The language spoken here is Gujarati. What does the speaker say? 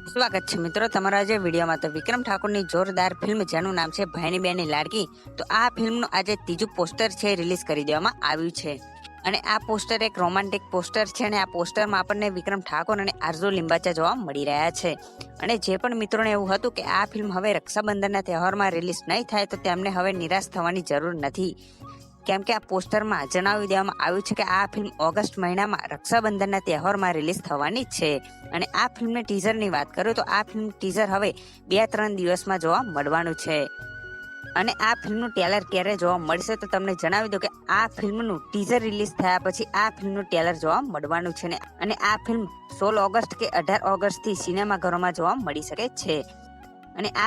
સ્વાગત છે મિત્રો તમારા આજે વિડીયોમાં। તો વિક્રમ ઠાકોરની જોરદાર ફિલ્મ જેનું નામ છે ભાઈની બેની લાડકી, તો આ ફિલ્મનું આજે ત્રીજું પોસ્ટર છે રિલીઝ કરી દેવામાં આવ્યું છે। અને આ પોસ્ટર એક રોમાન્ટિક પોસ્ટર છે અને આ પોસ્ટરમાં આપણને વિક્રમ ઠાકોર અને આરઝુ લિંબાચા જોવા મળી રહ્યા છે। અને જે પણ મિત્રોને એવું હતું કે આ ફિલ્મ હવે રક્ષાબંધનના તહેવારમાં રિલીઝ નહીં થાય તો તેમને હવે નિરાશ થવાની જરૂર નથી, કેમ કે આ પોસ્ટરમાં જણાવી દેવામાં આવ્યું છે કે આ ફિલ્મ ઓગસ્ટ મહિનામાં રક્ષાબંધનના તહેવારમાં રિલીઝ થવાની જ છે। અને આ ફિલ્મની ટીઝરની વાત કરું તો આ ફિલ્મ ટીઝર હવે 2-3 દિવસમાં જોવા મળવાનું છે। અને આ ફિલ્મનું ટ્રેલર ક્યારે જોવા મળશે તો તમને જણાવી દઉં કે આ ફિલ્મનું ટીઝર રિલીઝ થયા પછી આ ફિલ્મનું ટ્રેલર જોવા મળવાનું છે ને અને આ ફિલ્મ 16 ઓગસ્ટ કે 18 ઓગસ્ટથી સિનેમાઘરોમાં જોવા મળી શકે છે। અને આ